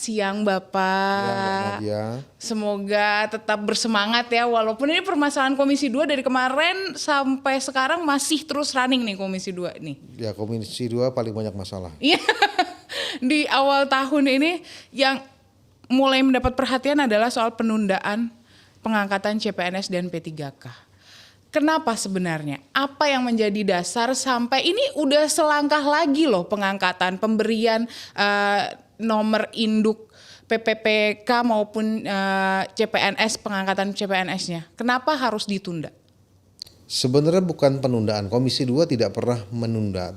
siang Ya, Mbak Bapak. Nadia. Semoga tetap bersemangat ya, walaupun ini permasalahan Komisi 2 dari kemarin sampai sekarang masih terus running nih Komisi 2 nih. Ya, Komisi 2 paling banyak masalah. Iya. Di awal tahun ini yang mulai mendapat perhatian adalah soal penundaan pengangkatan CPNS dan P3K. Kenapa sebenarnya? Apa yang menjadi dasar sampai ini udah selangkah lagi loh pengangkatan pemberian nomor induk PPPK maupun CPNS, pengangkatan CPNS-nya. Kenapa harus ditunda? Sebenarnya bukan penundaan, Komisi 2 tidak pernah menunda.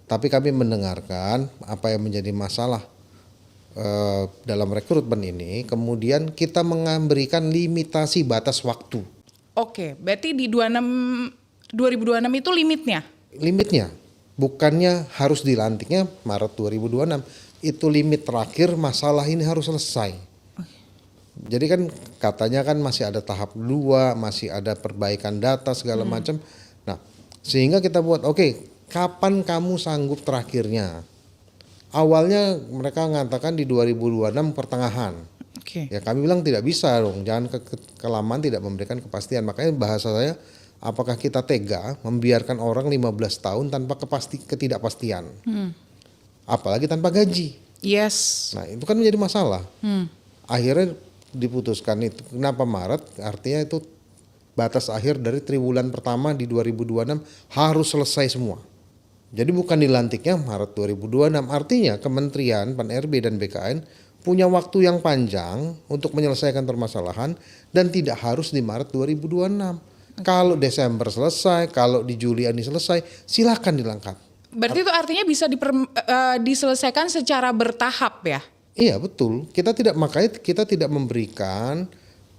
Tapi kami mendengarkan apa yang menjadi masalah dalam rekrutmen ini, kemudian kita memberikan limitasi batas waktu. Oke, berarti di 2026 itu limitnya? Limitnya, bukannya harus dilantiknya Maret 2026. Itu limit terakhir, masalah ini harus selesai. Jadi kan katanya kan masih ada tahap 2, masih ada perbaikan data segala macam. Nah, sehingga kita buat oke, kapan kamu sanggup terakhirnya? Awalnya mereka mengatakan di 2026 pertengahan. Oke. Ya kami bilang tidak bisa dong, jangan kelamaan tidak memberikan kepastian. Makanya bahasa saya, apakah kita tega membiarkan orang 15 tahun tanpa ketidakpastian? Apalagi tanpa gaji. Yes. Nah itu kan menjadi masalah. Akhirnya diputuskan itu. Kenapa Maret? Artinya itu batas akhir dari triwulan pertama di 2026 harus selesai semua. Jadi bukan dilantiknya Maret 2026. Artinya Kementerian Pan-RB dan BKN punya waktu yang panjang untuk menyelesaikan permasalahan dan tidak harus di Maret 2026. Kalau Desember selesai, kalau di Juli ini selesai, silakan dilangkat. Berarti itu artinya bisa diselesaikan secara bertahap ya? Iya betul. Makanya kita tidak memberikan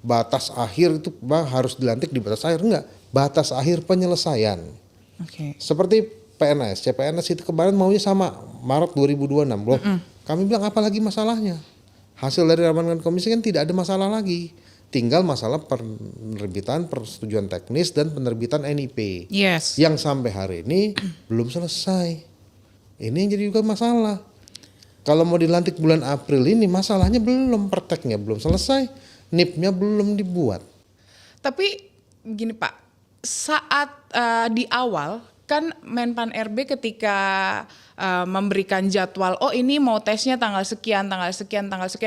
batas akhir itu harus dilantik di batas akhir, enggak. Batas akhir penyelesaian. Oke. Seperti PNS, CPNS itu kemarin maunya sama Maret 2026 loh. Kami bilang apalagi masalahnya? Hasil dari ramalan komisi kan tidak ada masalah lagi. Tinggal masalah penerbitan persetujuan teknis dan penerbitan NIP. Yes. Yang sampai hari ini belum selesai. Ini yang jadi juga masalah. Kalau mau dilantik bulan April ini masalahnya belum, perteknya belum selesai, NIP-nya belum dibuat. Tapi gini Pak, saat di awal kan Menpan RB ketika memberikan jadwal, oh ini mau tesnya tanggal sekian,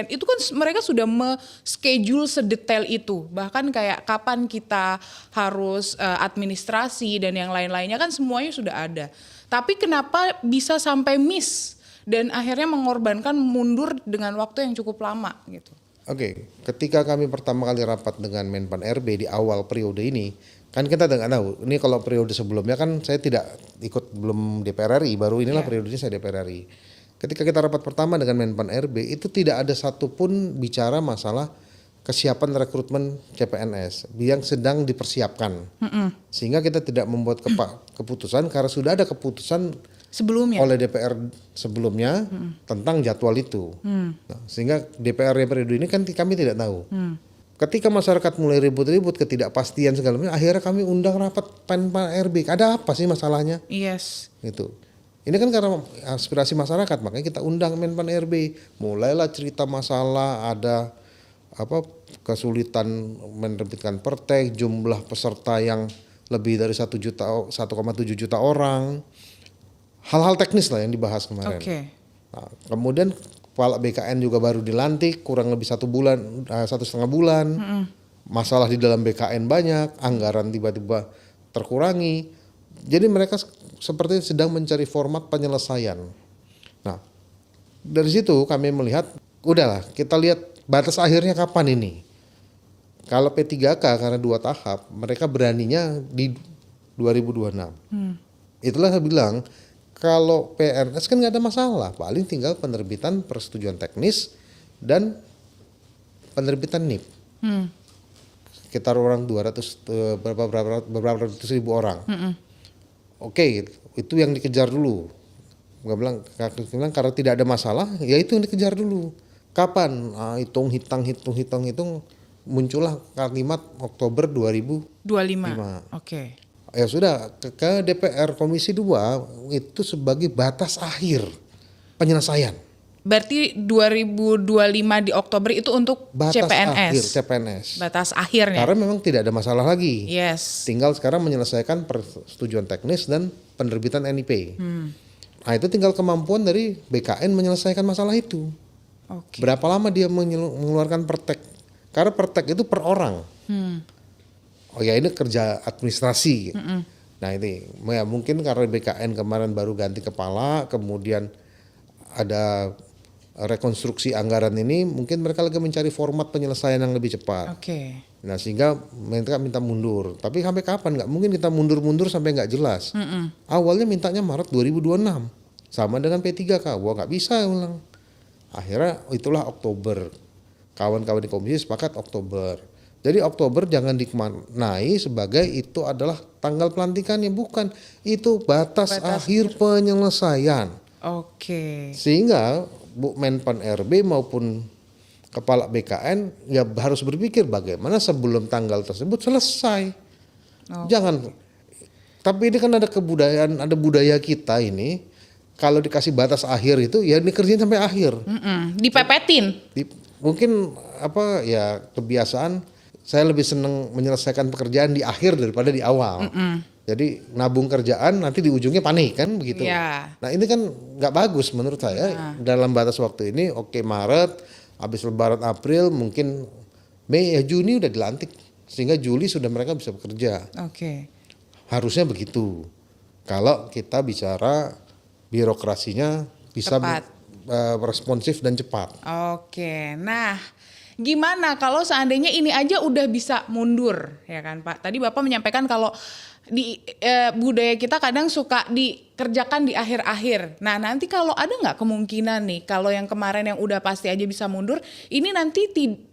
itu kan mereka sudah schedule sedetail itu. Bahkan kayak kapan kita harus administrasi dan yang lain-lainnya kan semuanya sudah ada. Tapi kenapa bisa sampai miss dan akhirnya mengorbankan mundur dengan waktu yang cukup lama gitu? Oke, ketika kami pertama kali rapat dengan Menpan RB di awal periode ini, kan kita nggak tahu. Ini kalau periode sebelumnya kan saya tidak ikut, belum DPR RI, baru inilah periode ini saya DPR RI. Ketika kita rapat pertama dengan Menpan RB itu tidak ada satupun bicara masalah kesiapan rekrutmen CPNS yang sedang dipersiapkan. Sehingga kita tidak membuat keputusan karena sudah ada keputusan Sebelumnya? oleh DPR sebelumnya tentang jadwal itu. Nah, sehingga DPR periode ini kan kami tidak tahu. Ketika masyarakat mulai ribut-ribut, ketidakpastian segala macam, akhirnya kami undang rapat Menpan RB. Ada apa sih masalahnya? Yes. Gitu. Ini kan karena aspirasi masyarakat, makanya kita undang Menpan RB. Mulailah cerita masalah, ada kesulitan menerbitkan pertek, jumlah peserta yang lebih dari 1,7 juta orang. Hal-hal teknis lah yang dibahas kemarin. Oke. Nah, kemudian Kepala BKN juga baru dilantik kurang lebih 1,5 bulan. Masalah di dalam BKN banyak, anggaran tiba-tiba terkurangi. Jadi mereka seperti sedang mencari format penyelesaian. Nah, dari situ kami melihat, udahlah kita lihat batas akhirnya kapan ini. Kalau P3K karena 2 tahap, mereka beraninya di 2026. Itulah saya bilang, kalau PNS kan nggak ada masalah, paling tinggal penerbitan persetujuan teknis dan penerbitan NIP. Sekitar orang 200 beberapa ratus ribu orang. Oke, itu yang dikejar dulu. Gue bilang karena tidak ada masalah, ya itu yang dikejar dulu. Kapan? Hitung muncullah kalimat Oktober 2025. Oke. Ya sudah, ke DPR Komisi 2 itu sebagai batas akhir penyelesaian. Berarti 2025 di Oktober itu untuk Batas akhir CPNS. CPNS. Batas akhirnya. Karena memang tidak ada masalah lagi. Yes. Tinggal sekarang menyelesaikan persetujuan teknis dan penerbitan NIP. Nah itu tinggal kemampuan dari BKN menyelesaikan masalah itu. Oke. Berapa lama dia mengeluarkan pertek? Karena pertek itu per orang. Oh ya ini kerja administrasi. Nah ini ya mungkin karena BKN kemarin baru ganti kepala, kemudian ada rekonstruksi anggaran ini, mungkin mereka lagi mencari format penyelesaian yang lebih cepat. Oke. Nah sehingga mereka minta mundur. Tapi sampai kapan? Nggak mungkin kita mundur-mundur sampai nggak jelas. Awalnya mintanya Maret 2026. Sama dengan P3K. Wah nggak bisa ulang. Akhirnya itulah Oktober. Kawan-kawan di komisi sepakat Oktober. Jadi Oktober jangan dimaknai sebagai itu adalah tanggal pelantikannya. Bukan. Itu batas akhir penyelesaian. Oke. Sehingga Bu Menpan RB maupun Kepala BKN ya harus berpikir bagaimana sebelum tanggal tersebut selesai. Jangan. Tapi ini kan ada kebudayaan, ada budaya kita ini. Kalau dikasih batas akhir itu ya dikerjain sampai akhir. Dipepetin. Mungkin apa ya kebiasaan saya lebih senang menyelesaikan pekerjaan di akhir daripada di awal. Jadi nabung kerjaan nanti di ujungnya panik kan begitu. Yeah. Nah ini kan nggak bagus menurut saya. Dalam batas waktu ini oke Maret, habis Lebaran April, mungkin Mei ya Juni udah dilantik sehingga Juli sudah mereka bisa bekerja. Oke. Harusnya begitu. Kalau kita bicara birokrasinya bisa Cepat. responsif dan cepat. Oke. Nah, gimana kalau seandainya ini aja udah bisa mundur, ya kan Pak? Tadi Bapak menyampaikan kalau di budaya kita kadang suka dikerjakan di akhir-akhir. Nah, nanti kalau ada nggak kemungkinan nih, kalau yang kemarin yang udah pasti aja bisa mundur, ini nanti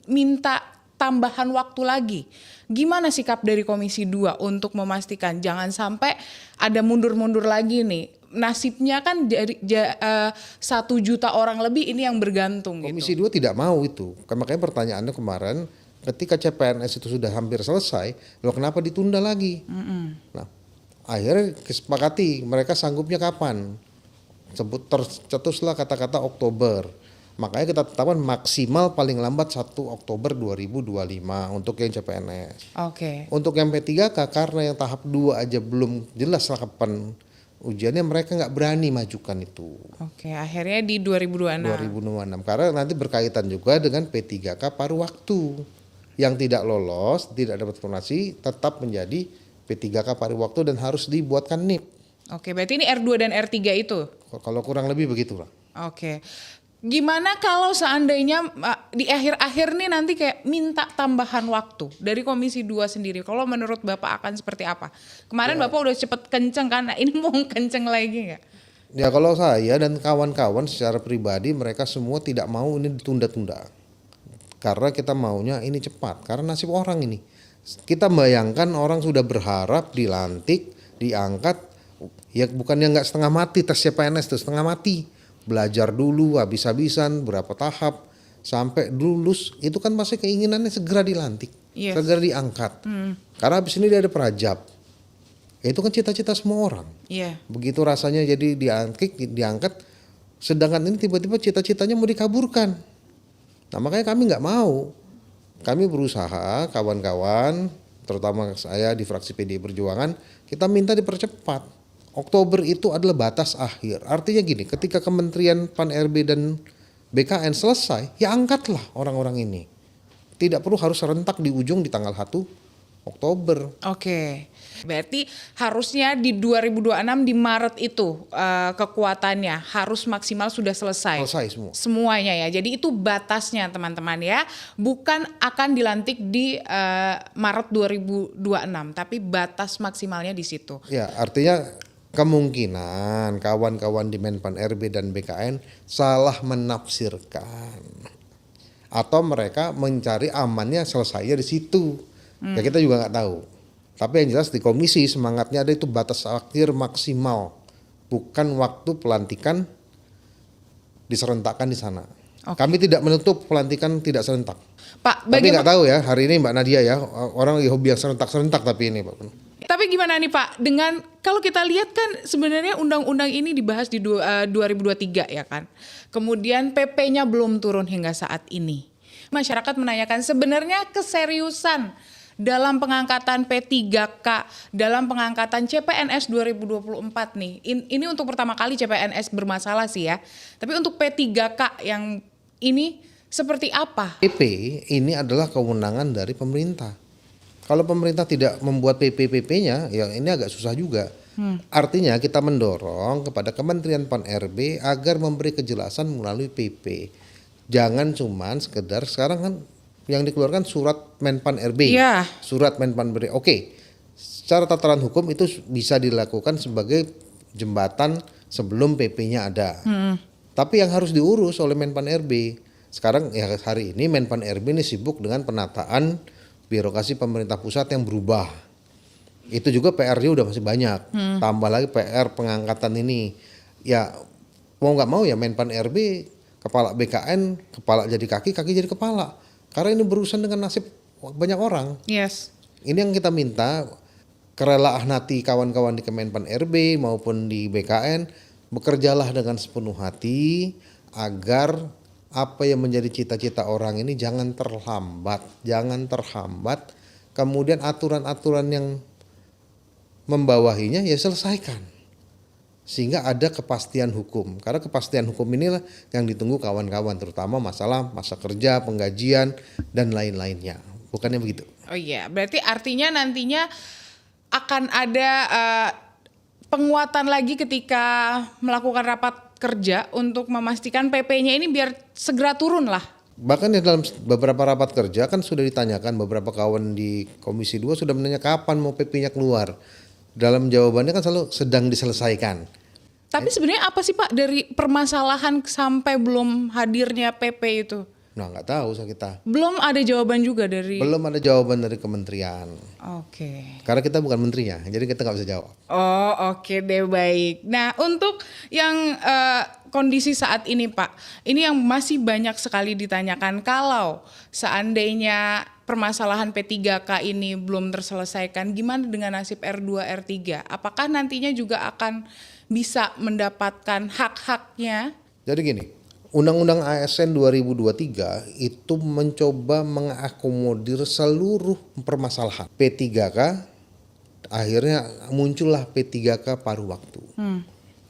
minta tambahan waktu lagi. Gimana sikap dari Komisi 2 untuk memastikan jangan sampai ada mundur-mundur lagi nih? Nasibnya kan dari 1 juta orang lebih ini yang bergantung. Komisi gitu. 2 tidak mau itu. Makanya pertanyaannya kemarin ketika CPNS itu sudah hampir selesai, loh kenapa ditunda lagi? Nah, akhirnya kesepakati mereka sanggupnya kapan? Tercetuslah kata-kata Oktober. Makanya kita tetapkan maksimal paling lambat 1 Oktober 2025 untuk yang CPNS. Oke. Untuk yang P3K karena yang tahap 2 aja belum jelas lah kapan ujiannya, mereka nggak berani majukan itu. Oke, akhirnya di 2026. 2026 karena nanti berkaitan juga dengan P3K paruh waktu. Yang tidak lolos, tidak dapat formasi tetap menjadi P3K paruh waktu dan harus dibuatkan NIP. Oke, berarti ini R2 dan R3 itu? Kalau kurang lebih begitulah. Oke. Gimana kalau seandainya di akhir-akhir nih nanti kayak minta tambahan waktu dari Komisi 2 sendiri? Kalau menurut Bapak akan seperti apa? Kemarin Bapak udah cepet kenceng kan, nah ini mau kenceng lagi nggak? Ya kalau saya dan kawan-kawan secara pribadi mereka semua tidak mau ini ditunda-tunda. Karena kita maunya ini cepat, karena nasib orang ini. Kita bayangkan orang sudah berharap dilantik, diangkat, ya bukannya nggak setengah mati tes CPNS itu setengah mati. Belajar dulu habis-habisan berapa tahap sampai lulus, itu kan pasti keinginannya segera dilantik, segera diangkat. Karena habis ini dia ada perajab. Itu kan cita-cita semua orang. Begitu rasanya jadi diangkat, sedangkan ini tiba-tiba cita-citanya mau dikaburkan. Nah makanya kami nggak mau. Kami berusaha kawan-kawan, terutama saya di fraksi PDI Perjuangan, kita minta dipercepat. Oktober itu adalah batas akhir. Artinya gini, ketika Kementerian Pan RB dan BKN selesai, ya angkatlah orang-orang ini. Tidak perlu harus serentak di ujung di tanggal 1 Oktober. Oke. Berarti harusnya di 2026 di Maret itu kekuatannya harus maksimal sudah selesai. Selesai semua. Semuanya ya. Jadi itu batasnya teman-teman ya. Bukan akan dilantik di Maret 2026, tapi batas maksimalnya di situ. Ya, artinya kemungkinan kawan-kawan di Menpan RB dan BKN salah menafsirkan. Atau mereka mencari amannya selesainya di situ. Ya kita juga nggak tahu. Tapi yang jelas di komisi semangatnya ada itu batas akhir maksimal, bukan waktu pelantikan diserentakkan di sana. Kami tidak menutup pelantikan tidak serentak. Pak, tapi nggak tahu ya hari ini Mbak Nadia ya, orang lagi hobi yang serentak-serentak tapi ini Pak. Tapi gimana nih Pak dengan kalau kita lihat kan sebenarnya undang-undang ini dibahas di 2023 ya kan. Kemudian PP-nya belum turun hingga saat ini. Masyarakat menanyakan sebenarnya keseriusan dalam pengangkatan P3K, dalam pengangkatan CPNS 2024 nih. Ini untuk pertama kali CPNS bermasalah sih ya. Tapi untuk P3K yang ini seperti apa? PP ini adalah kewenangan dari pemerintah. Kalau pemerintah tidak membuat PP-PP-nya, ya ini agak susah juga. Artinya kita mendorong kepada Kementerian Pan-RB agar memberi kejelasan melalui PP. Jangan cuman sekedar sekarang kan yang dikeluarkan surat Menpan-RB. Iya. Surat Menpan-RB. Oke. Secara tataran hukum itu bisa dilakukan sebagai jembatan sebelum PP-nya ada. Tapi yang harus diurus oleh Menpan-RB. Sekarang ya hari ini Menpan-RB ini sibuk dengan penataan birokrasi pemerintah pusat yang berubah. Itu juga PR-nya udah masih banyak. Tambah lagi PR pengangkatan ini. Ya mau nggak mau ya Menpan-RB, kepala BKN, kepala jadi kaki, kaki jadi kepala. Karena ini berurusan dengan nasib banyak orang. Yes. Ini yang kita minta, kerelaan hati kawan-kawan di Kemenpan-RB maupun di BKN, bekerjalah dengan sepenuh hati agar apa yang menjadi cita-cita orang ini jangan terhambat. Kemudian aturan-aturan yang membawahinya ya selesaikan. Sehingga ada kepastian hukum. Karena kepastian hukum inilah yang ditunggu kawan-kawan, terutama masalah masa kerja, penggajian, dan lain-lainnya. Bukannya begitu? Oh iya, berarti artinya nantinya akan ada penguatan lagi ketika melakukan rapat kerja untuk memastikan PP-nya ini biar segera turun lah. Bahkan ya dalam beberapa rapat kerja kan sudah ditanyakan, beberapa kawan di Komisi 2 sudah menanya kapan mau PP-nya keluar. Dalam jawabannya kan selalu sedang diselesaikan. Tapi sebenarnya apa sih Pak dari permasalahan sampai belum hadirnya PP itu? Nah nggak tahu kita. Belum ada jawaban juga dari... Belum ada jawaban dari kementerian. Oke. Karena kita bukan menterinya, jadi kita nggak bisa jawab. Oh oke deh baik. Nah untuk yang kondisi saat ini Pak, ini yang masih banyak sekali ditanyakan kalau seandainya permasalahan P3K ini belum terselesaikan, gimana dengan nasib R2, R3? Apakah nantinya juga akan bisa mendapatkan hak-haknya? Jadi gini, Undang-Undang ASN 2023 itu mencoba mengakomodir seluruh permasalahan. P3K, akhirnya muncullah P3K paruh waktu.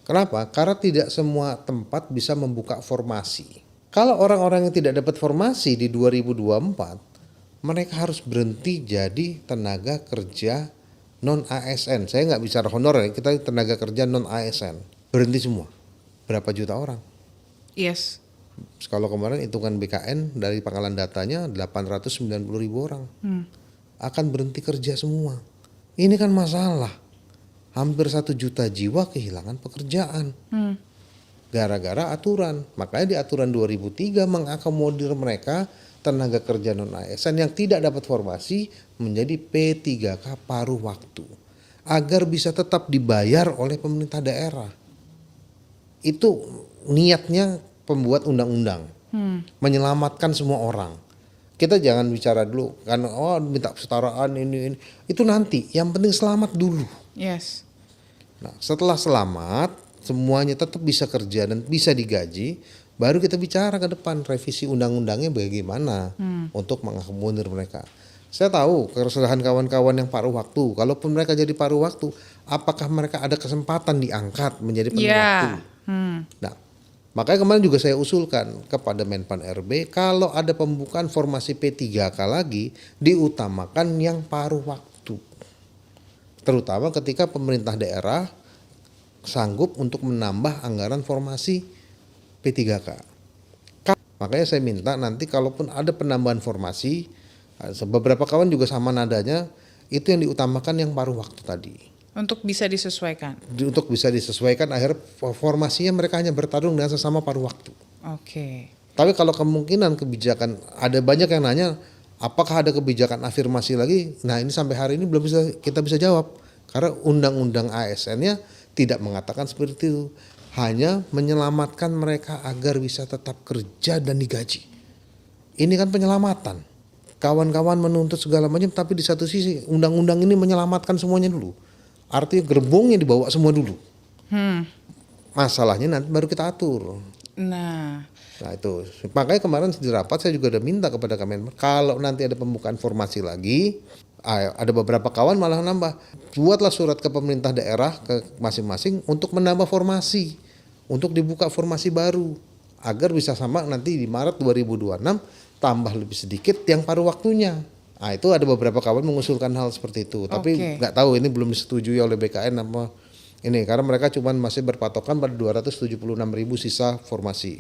Kenapa? Karena tidak semua tempat bisa membuka formasi. Kalau orang-orang yang tidak dapat formasi di 2024, mereka harus berhenti jadi tenaga kerja non-ASN. Saya nggak bicara honorer, kita tenaga kerja non-ASN. Berhenti semua. Berapa juta orang? Yes. Kalau kemarin hitungan BKN dari pangkalan datanya 890.000 orang. Akan berhenti kerja semua. Ini kan masalah. Hampir 1 juta jiwa kehilangan pekerjaan. Gara-gara aturan. Makanya di aturan 2003 mengakomodir mereka tenaga kerja non-ASN yang tidak dapat formasi menjadi P3K paruh waktu. Agar bisa tetap dibayar oleh pemerintah daerah. Itu niatnya pembuat undang-undang. Menyelamatkan semua orang. Kita jangan bicara dulu kan minta kesetaraan ini. Itu nanti, yang penting selamat dulu. Yes. Nah, setelah selamat semuanya tetap bisa kerja dan bisa digaji, baru kita bicara ke depan revisi undang-undangnya bagaimana untuk mengakomodir mereka. Saya tahu keresahan kawan-kawan yang paruh waktu. Kalaupun mereka jadi paruh waktu, apakah mereka ada kesempatan diangkat menjadi penuh waktu? Nah, makanya kemarin juga saya usulkan kepada Menpan-RB kalau ada pembukaan formasi P3K lagi diutamakan yang paruh waktu. Terutama ketika pemerintah daerah sanggup untuk menambah anggaran formasi P3K. Makanya saya minta nanti kalaupun ada penambahan formasi, beberapa kawan juga sama nadanya, itu yang diutamakan yang paruh waktu tadi. Untuk bisa disesuaikan. Untuk bisa disesuaikan akhirnya formasinya mereka hanya bertarung dengan sesama paruh waktu. Oke. Tapi kalau kemungkinan kebijakan, ada banyak yang nanya apakah ada kebijakan afirmasi lagi? Nah ini sampai hari ini belum bisa kita bisa jawab. Karena undang-undang ASN-nya tidak mengatakan seperti itu. Hanya menyelamatkan mereka agar bisa tetap kerja dan digaji. Ini kan penyelamatan. Kawan-kawan menuntut segala macam, tapi di satu sisi undang-undang ini menyelamatkan semuanya dulu. Artinya gerbongnya dibawa semua dulu. Hmm. Masalahnya nanti baru kita atur. Nah, Nah itu, makanya kemarin di rapat saya juga udah minta kepada Kemenpan, kalau nanti ada pembukaan formasi lagi, ada beberapa kawan malah nambah, buatlah surat ke pemerintah daerah, ke masing-masing untuk menambah formasi, untuk dibuka formasi baru, agar bisa sama nanti di Maret 2026 tambah lebih sedikit yang paruh waktunya. Nah itu ada beberapa kawan mengusulkan hal seperti itu, tapi nggak tahu ini belum disetujui oleh BKN apa ini, karena mereka cuma masih berpatokan pada 276.000 sisa formasi.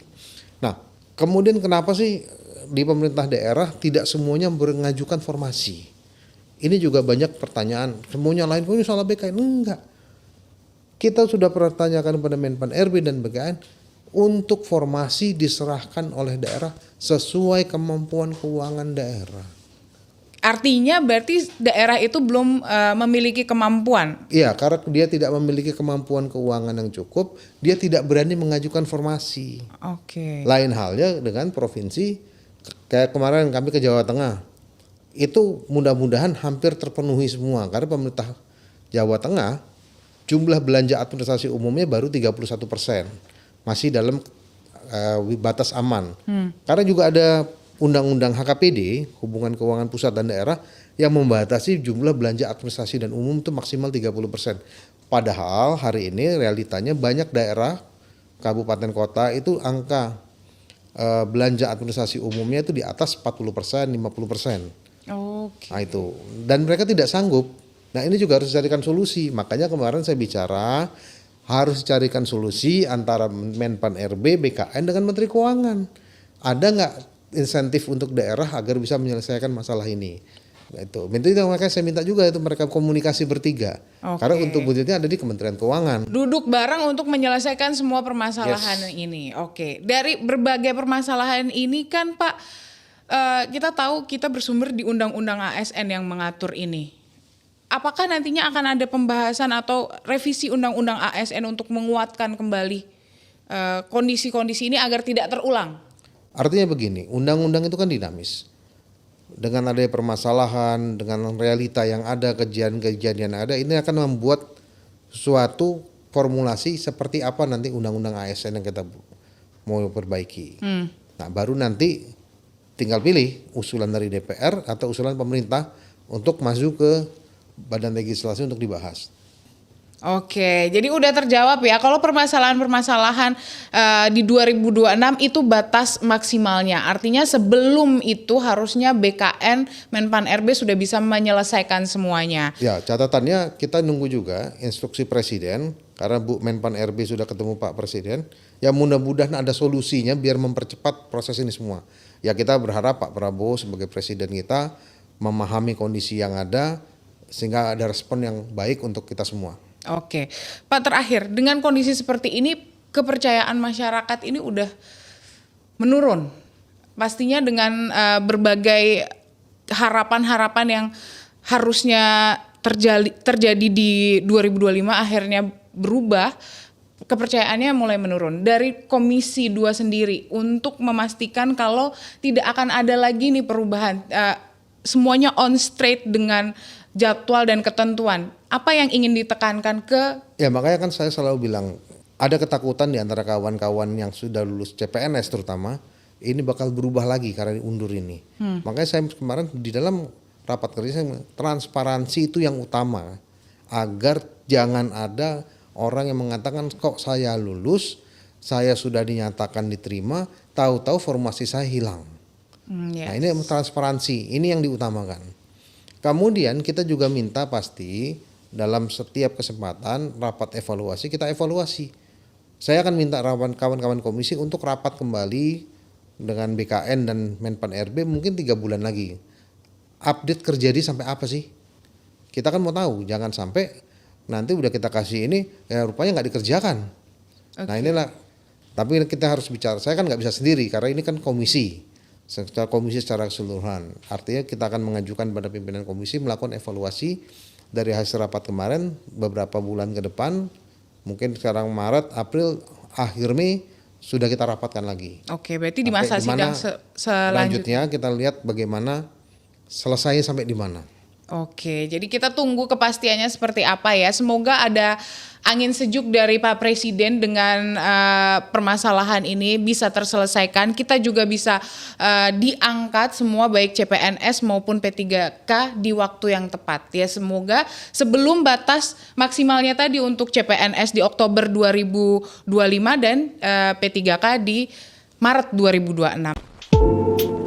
Nah, kemudian kenapa sih di pemerintah daerah tidak semuanya mengajukan formasi? Ini juga banyak pertanyaan. Semuanya lain, ini soal BKN. Enggak. Kita sudah pernah tanyakan pada Menpan RB dan BKN, untuk formasi diserahkan oleh daerah sesuai kemampuan keuangan daerah. artinya berarti daerah itu belum memiliki kemampuan. Iya, karena dia tidak memiliki kemampuan keuangan yang cukup, dia tidak berani mengajukan formasi. Oke. Lain halnya dengan provinsi, kayak kemarin kami ke Jawa Tengah, itu mudah-mudahan hampir terpenuhi semua, karena pemerintah Jawa Tengah jumlah belanja administrasi umumnya baru 31%, masih dalam batas aman. Karena juga ada Undang-Undang HKPD, Hubungan Keuangan Pusat dan Daerah, yang membatasi jumlah belanja administrasi dan umum itu maksimal 30%. Padahal hari ini realitanya banyak daerah, kabupaten kota itu angka belanja administrasi umumnya itu di atas 40%, 50%. Oke. Nah itu, dan mereka tidak sanggup. Nah ini juga harus dicarikan solusi. Makanya kemarin saya bicara harus dicarikan solusi antara Menpan RB, BKN dengan Menteri Keuangan. Ada nggak insentif untuk daerah agar bisa menyelesaikan masalah ini? Nah, itu makanya saya minta juga itu mereka komunikasi bertiga. Oke. Karena untuk budgetnya ada di Kementerian Keuangan. Duduk bareng untuk menyelesaikan semua permasalahan ini. Oke. Dari berbagai permasalahan ini kan Pak, kita tahu kita bersumber di Undang-Undang ASN yang mengatur ini. Apakah nantinya akan ada pembahasan atau revisi Undang-Undang ASN untuk menguatkan kembali kondisi-kondisi ini agar tidak terulang? Artinya begini, undang-undang itu kan dinamis. Dengan adanya permasalahan, dengan realita yang ada, kejadian-kejadian yang ada, ini akan membuat suatu formulasi seperti apa nanti undang-undang ASN yang kita mau perbaiki. Nah, baru nanti tinggal pilih usulan dari DPR atau usulan pemerintah untuk masuk ke Badan Legislasi untuk dibahas. Oke, jadi udah terjawab ya. Kalau permasalahan-permasalahan di 2026 itu batas maksimalnya. Artinya sebelum itu harusnya BKN, Menpan RB sudah bisa menyelesaikan semuanya. Ya, catatannya kita nunggu juga instruksi Presiden, karena Bu Menpan RB sudah ketemu Pak Presiden. Ya mudah-mudahan ada solusinya biar mempercepat proses ini semua. Ya kita berharap Pak Prabowo sebagai Presiden kita memahami kondisi yang ada, sehingga ada respon yang baik untuk kita semua. Oke, Pak, terakhir dengan kondisi seperti ini kepercayaan masyarakat ini udah menurun. Pastinya dengan berbagai harapan-harapan yang harusnya terjadi di 2025 akhirnya berubah, kepercayaannya mulai menurun. Dari Komisi 2 sendiri untuk memastikan kalau tidak akan ada lagi nih perubahan, semuanya on straight dengan jadwal dan ketentuan. Apa yang ingin ditekankan ke? Ya makanya kan saya selalu bilang ada ketakutan di antara kawan-kawan yang sudah lulus CPNS terutama, ini bakal berubah lagi karena diundur ini. Makanya saya kemarin di dalam rapat kerja saya bilang, transparansi itu yang utama agar jangan ada orang yang mengatakan kok saya lulus, saya sudah dinyatakan diterima, tahu-tahu formasi saya hilang. Yes. Nah ini transparansi, ini yang diutamakan. Kemudian kita juga minta pasti dalam setiap kesempatan rapat evaluasi kita evaluasi. Saya akan minta kawan-kawan komisi untuk rapat kembali dengan BKN dan Menpan RB mungkin 3 bulan lagi. Update terjadi sampai apa sih? Kita kan mau tahu, jangan sampai nanti udah kita kasih ini ya rupanya nggak dikerjakan. Okay. Nah inilah, tapi kita harus bicara. Saya kan nggak bisa sendiri karena ini kan komisi. Secara komisi secara keseluruhan. Artinya kita akan mengajukan pada pimpinan komisi melakukan evaluasi dari hasil rapat kemarin beberapa bulan ke depan. Mungkin sekarang Maret, April, akhir Mei sudah kita rapatkan lagi. Oke, berarti di masa sidang selanjutnya kita lihat bagaimana selesainya sampai di mana. Oke, jadi kita tunggu kepastiannya seperti apa ya. Semoga ada angin sejuk dari Pak Presiden dengan permasalahan ini bisa terselesaikan. Kita juga bisa diangkat semua baik CPNS maupun P3K di waktu yang tepat ya. Semoga sebelum batas maksimalnya tadi untuk CPNS di Oktober 2025 dan P3K di Maret 2026.